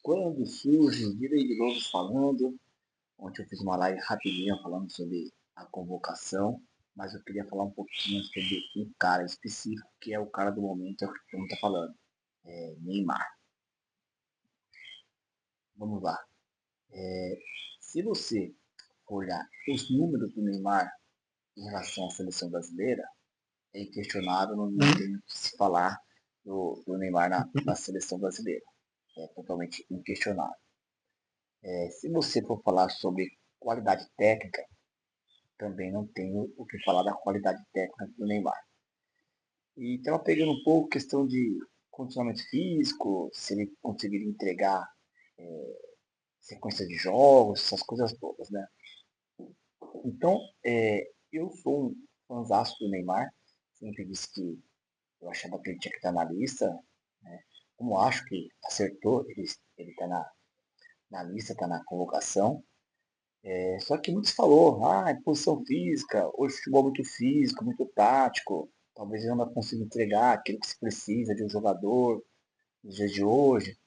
Quando surge, Direi de novo falando. Ontem eu fiz uma live rapidinha falando sobre a convocação, mas eu queria falar um pouquinho sobre um cara específico, que é o cara do momento, é o que todo mundo tá falando, Neymar. Vamos lá. Se você olhar os números do Neymar em relação à seleção brasileira, é inquestionável, não tem o que se falar do Neymar na seleção brasileira. É totalmente inquestionável. Se você for falar sobre qualidade técnica, também não tenho o que falar da qualidade técnica do Neymar. E estava pegando um pouco questão de condicionamento físico, se ele conseguiria entregar sequência de jogos, essas coisas todas, né? Então, eu sou um fãzaço do Neymar, sempre disse que eu achava que ele tinha que estar na lista, né? Como acho que acertou, ele está na lista, está na convocação. Só que muitos falou, é posição física, hoje futebol é muito físico, muito tático, talvez ele não consiga entregar aquilo que se precisa de um jogador nos dias de hoje.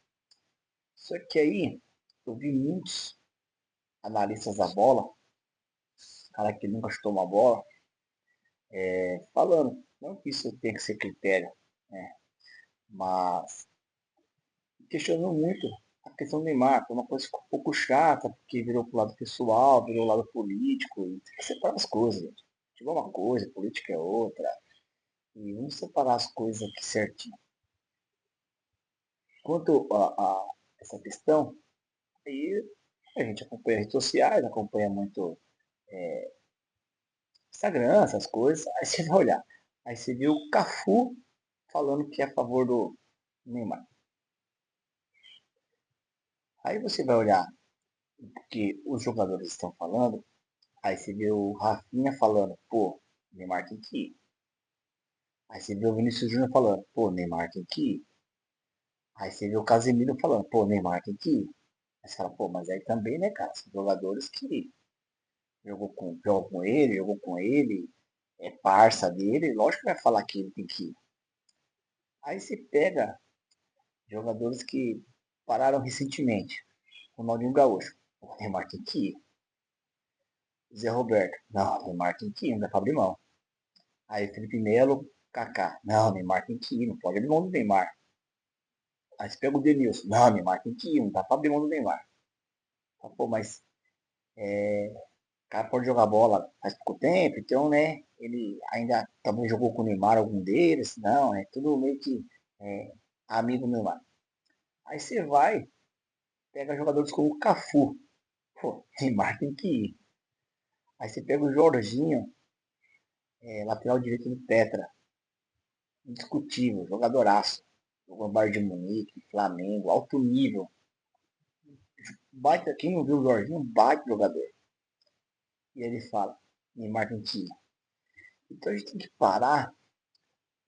Só que aí eu vi muitos analistas da bola, cara que nunca chutou uma bola, falando, não que isso tenha que ser critério, né? Mas questionando muito a questão do Neymar, foi uma coisa que ficou um pouco chata, porque virou pro lado pessoal, virou pro lado político, e tem que separar as coisas, gente. Futebol é uma coisa, política é outra. E vamos separar as coisas aqui certinho. Quanto a essa questão, aí a gente acompanha redes sociais, acompanha muito Instagram, essas coisas, aí você vai olhar. Aí você viu o Cafu falando que é a favor do Neymar. Aí você vai olhar o que os jogadores estão falando, aí você vê o Rafinha falando, pô, Neymar tem que ir. Aí você vê o Vinícius Júnior falando, pô, Neymar tem que ir. Aí você vê o Casemiro falando, pô, Neymar tem que ir. Aí você fala, pô, mas aí também, né, cara, são jogadores que jogou com ele, é parça dele, lógico que vai falar que ele tem que ir. Aí você pega jogadores que pararam recentemente. Ronaldinho Gaúcho, o Neymar tem que ir. Zé Roberto, não, o Neymar tem que ir, não dá pra abrir mão. Aí Felipe Melo, Kaká, não, o Neymar tem que ir, não pode abrir mão do Neymar. Aí você pega o Denilson, não, o Neymar tem que ir, não dá pra abrir mão do Neymar. Pô, mas o cara pode jogar bola faz pouco tempo, então, né, ele ainda talvez jogou com o Neymar, algum deles, não, é tudo meio que é, amigo do Neymar. Aí você vai, pega jogadores como o Cafu, pô, Neymar tem que ir. Aí você pega o Jorginho, lateral direito do Petra, indiscutível, jogadoraço. Jogou no Bayern de Munique, Flamengo, alto nível. Baita, quem não viu o Jorginho, baita jogador. E aí ele fala, Neymar tem que ir. Então a gente tem que parar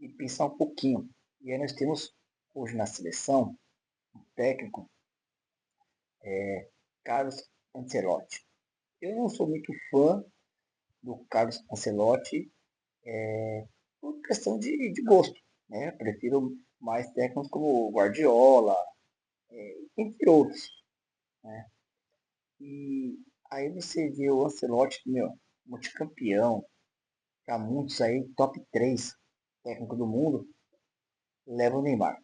e pensar um pouquinho. E aí nós temos hoje na seleção um técnico, Carlos Ancelotti. Eu não sou muito fã do Carlos Ancelotti por questão de gosto. Né? Prefiro mais técnicos como Guardiola, entre outros. Né? E aí você vê o Ancelotti, meu, multicampeão, para muitos aí, top 3 técnico do mundo, leva o Neymar.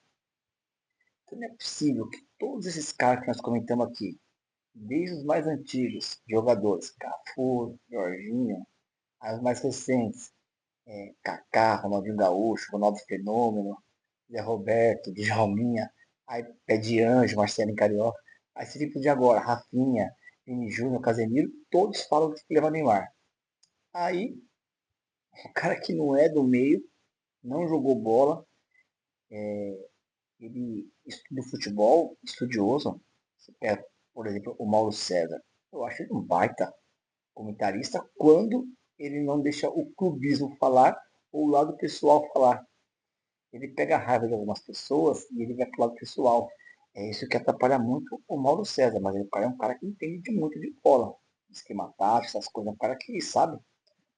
Então não é possível que todos esses caras que nós comentamos aqui, desde os mais antigos jogadores, Cafu, Jorginho, as mais recentes, Kaká, Ronaldinho Gaúcho, Ronaldo Fenômeno, Zé Roberto, Djalminha, aí Pé de Anjo, Marcelinho Carioca, aí esse tipo de agora, Rafinha, Vini Júnior, Casemiro, todos falam que leva Neymar. Aí, o cara que não é do meio, não jogou bola, ele estuda futebol, estudioso. Você pega, por exemplo, o Mauro César. Eu acho ele um baita comentarista quando ele não deixa o clubismo falar ou o lado pessoal falar. Ele pega a raiva de algumas pessoas e ele vai pro lado pessoal. É isso que atrapalha muito o Mauro César, mas ele é um cara que entende muito de bola. Esquema tático, essas coisas, é um cara que sabe.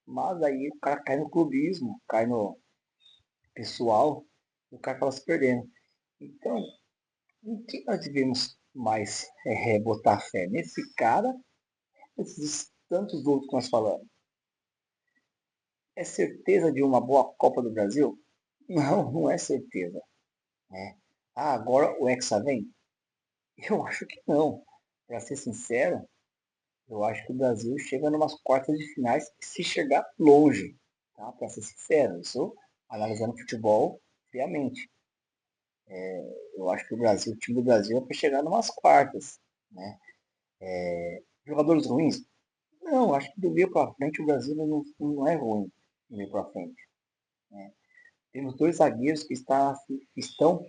Mas aí o cara cai no clubismo, cai no pessoal, e o cara acaba se perdendo. Então, o que nós devemos mais botar fé nesse cara, esses tantos outros que nós falamos. É certeza de uma boa Copa do Brasil? Não, não é certeza. Né? Ah, agora o Hexa vem? Eu acho que não. Para ser sincero, eu acho que o Brasil chega numas quartas de finais se chegar longe. Tá? Para ser sincero, isso analisando futebol friamente. Eu acho que o time do Brasil é para chegar numas quartas. Né? Jogadores ruins? Não, acho que do meio para frente o Brasil não é ruim do meio para frente. Né? Temos dois zagueiros estão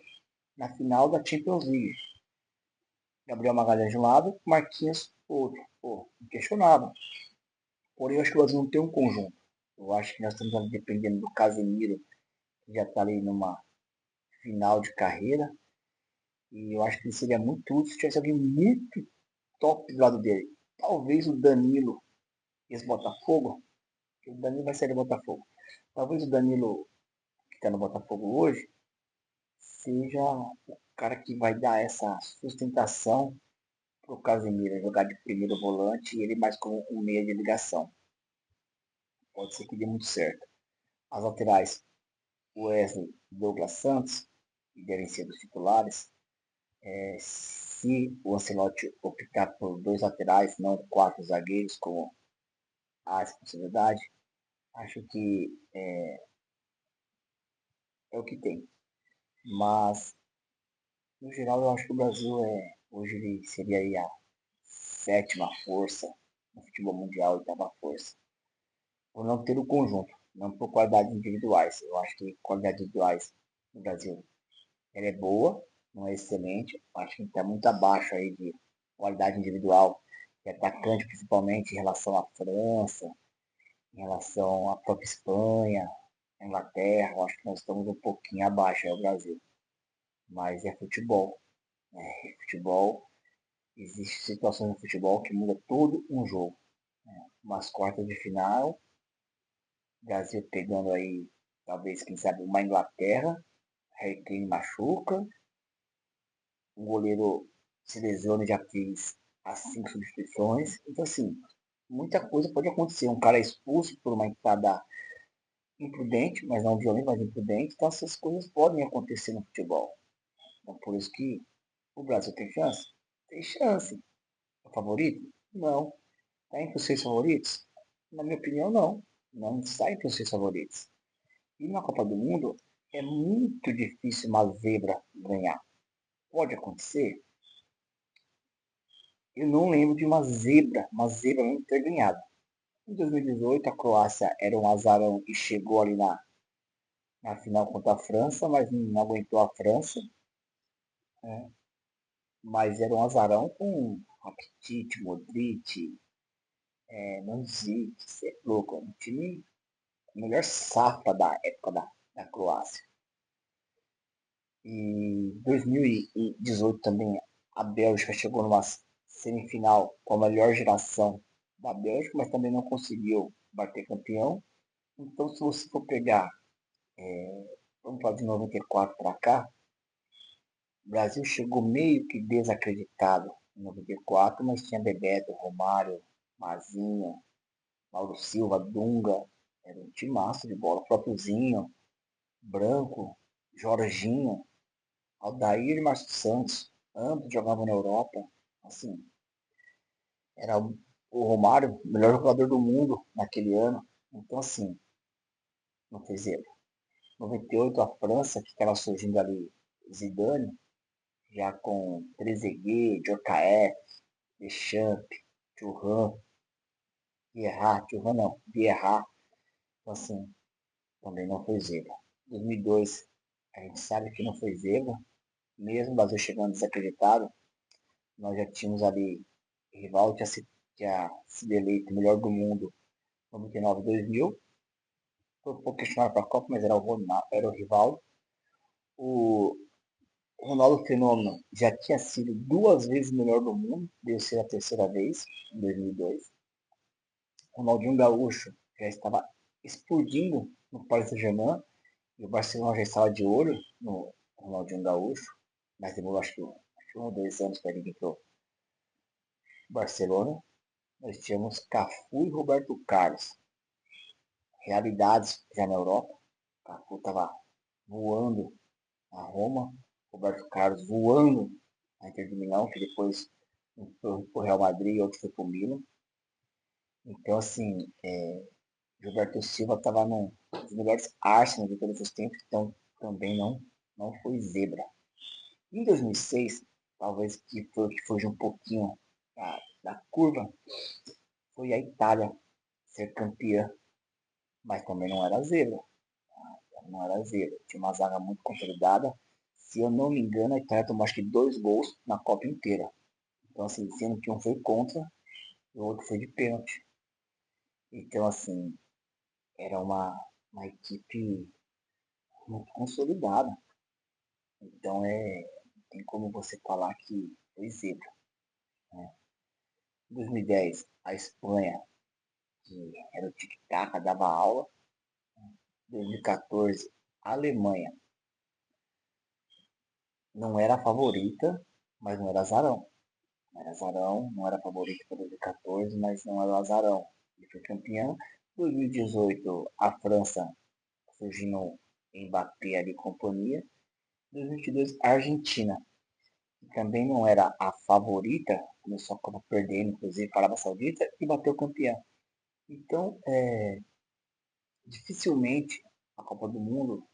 na final da Champions League. Gabriel Magalhães de um lado, Marquinhos do outro. Pô, inquestionável. Porém, eu acho que o Brasil não tem um conjunto. Eu acho que nós estamos ali dependendo do Casemiro, que já está ali numa final de carreira. E eu acho que ele seria muito útil se tivesse alguém muito top do lado dele. Talvez o Danilo, ex-Botafogo, que o Danilo vai sair do Botafogo. Talvez o Danilo, que está no Botafogo hoje, seja o cara que vai dar essa sustentação para o Casemiro jogar de primeiro volante e ele mais como um meia de ligação. Pode ser que dê muito certo. As laterais, Wesley e Douglas Santos, que devem ser dos titulares. Se o Ancelotti optar por dois laterais, não quatro zagueiros, como há essa possibilidade, acho que é o que tem. Mas, no geral, eu acho que o Brasil hoje ele seria aí a sétima força no futebol mundial, oitava força. Por não ter o conjunto, não por qualidades individuais. Eu acho que qualidades individuais no Brasil ela é boa, não é excelente. Acho que está muito abaixo aí de qualidade individual, de atacante principalmente em relação à França, em relação à própria Espanha, à Inglaterra. Eu acho que nós estamos um pouquinho abaixo aí do Brasil. Mas é futebol. Né? Futebol, existem situações no futebol que muda todo um jogo. Né? Umas quartas de final, Brasil pegando aí, talvez, quem sabe, uma Inglaterra, Harry Kane machuca, o goleiro se lesiona e já fez as 5 substituições. Então, assim, muita coisa pode acontecer. Um cara é expulso por uma entrada imprudente, mas não violenta, mas imprudente. Então, essas coisas podem acontecer no futebol. Então, por isso que o Brasil tem chance? Tem chance. É favorito? Não. Está entre os 6 favoritos? Na minha opinião, não. Não está entre os 6 favoritos. E na Copa do Mundo, é muito difícil uma zebra ganhar. Pode acontecer? Eu não lembro de uma zebra não ter ganhado. Em 2018, a Croácia era um azarão e chegou ali na final contra a França, mas não aguentou a França. Né? Mas era um azarão com Rakitic, Modric, Mandzukic, você é louco. Um time, a melhor safra da época da Croácia. E em 2018 também a Bélgica chegou numa semifinal com a melhor geração da Bélgica, mas também não conseguiu bater campeão. Então, se você for pegar, vamos falar de 94 para cá, o Brasil chegou meio que desacreditado em 94, mas tinha Bebeto, Romário, Mazinho, Mauro Silva, Dunga, era um timaço de bola, o próprio Zinho, Branco, Jorginho, Aldair e Márcio Santos, ambos jogavam na Europa. Assim, era o Romário, o melhor jogador do mundo naquele ano. Então, assim, não fez erro. 98, a França, que estava surgindo ali, Zidane, já com Trezeguet, Djokaeff, Deschamps, Thuram, Thuram não, Vieira. Então, assim, também não foi zebra. 2002, a gente sabe que não foi zebra, mesmo o Brasil chegando desacreditado, nós já tínhamos ali, rival tinha sido eleito melhor do mundo em 99 2000, foi um pouco questionado para a Copa, mas era o rival. O Ronaldo Fenômeno já tinha sido 2 vezes melhor do mundo, veio ser a terceira vez, em 2002. O Ronaldinho Gaúcho já estava explodindo no Paris Saint-Germain, e o Barcelona já estava de olho no Ronaldinho Gaúcho, mas demorou acho que um ou 2 anos que ele entrou no Barcelona, nós tínhamos Cafu e Roberto Carlos. Realidades já na Europa. Cafu estava voando na Roma, Roberto Carlos voando na Inter de Milão, que depois foi para o Real Madrid e outro foi para o Milan. Então, assim, Gilberto Silva estava num dos melhores Arsenal de todos os tempos, então também não foi zebra. Em 2006, talvez que foi o que fugiu um pouquinho da curva, foi a Itália ser campeã, mas também não era zebra. Não era zebra. Tinha uma zaga muito consolidada. Se eu não me engano, a Itália tomou acho que 2 gols na Copa inteira. Então, assim, sendo que um foi contra e o outro foi de pênalti. Então, assim, era uma equipe muito consolidada. Então, tem como você falar que foi zebra. Né? Em 2010, a Espanha, que era o tic-tac, dava aula. Em 2014, a Alemanha não era a favorita, mas não era azarão. Não era azarão, não era favorito para 2014, mas não era o azarão. Ele foi campeão. Em 2018, a França surgindo Mbappé ali e companhia. Em 2022, a Argentina, que também não era a favorita, começou a Copa perdendo, inclusive para a Arábia Saudita, e bateu campeão. Então, dificilmente a Copa do Mundo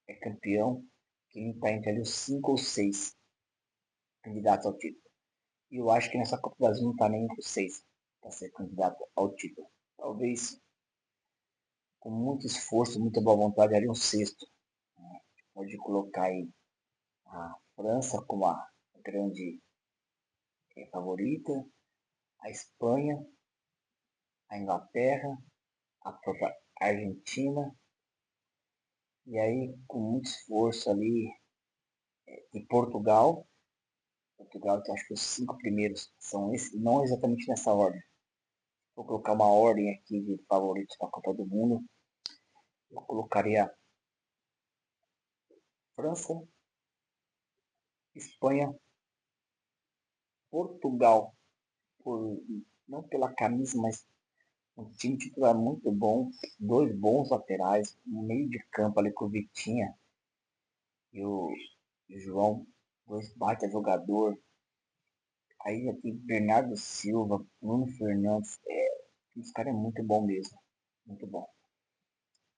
é campeão quem está entre os 5 ou 6 candidatos ao título. E eu acho que nessa Copa do Brasil não está nem entre os 6 para ser candidato ao título. Talvez com muito esforço, muita boa vontade, ali um sexto. Né? Pode colocar aí a França como a grande favorita, a Espanha, a Inglaterra, a própria Argentina, e aí com muito esforço ali de Portugal. Portugal, que acho que os 5 primeiros são esses, não exatamente nessa ordem. Vou colocar uma ordem aqui de favoritos para a Copa do Mundo. Eu colocaria França, Espanha, Portugal, por, não pela camisa, mas um time titular muito bom, 2 bons laterais, um meio de campo ali com o Vitinha e o João, 2 baita jogador. Aí já tem Bernardo Silva, Bruno Fernandes, esse cara é muito bom mesmo, muito bom.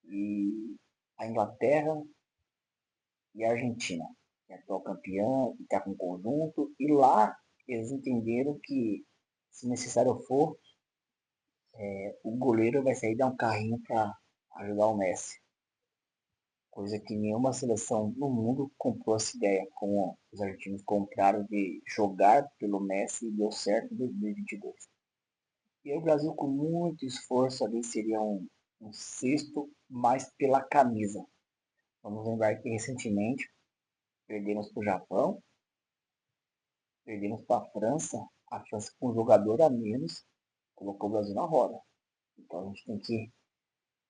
E a Inglaterra e a Argentina, que é atual campeã, e está com conjunto, e lá eles entenderam que, se necessário for, o goleiro vai sair dar um carrinho para ajudar o Messi. Coisa que nenhuma seleção no mundo comprou essa ideia, como os argentinos compraram de jogar pelo Messi e deu certo em 2022. E aí o Brasil, com muito esforço, ali seria um sexto, mais pela camisa. Vamos lembrar que recentemente perdemos para o Japão, perdemos para a França com um jogador a menos colocou o Brasil na roda. Então a gente tem que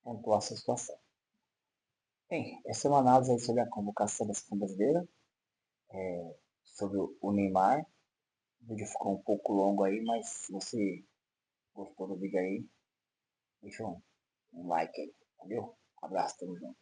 pontuar essa situação. Bem, essa é uma análise aí sobre a convocação da seleção brasileira, sobre o Neymar. O vídeo ficou um pouco longo aí, mas se você gostou do vídeo aí, deixa um like aí. Valeu? Abraço, tamo junto.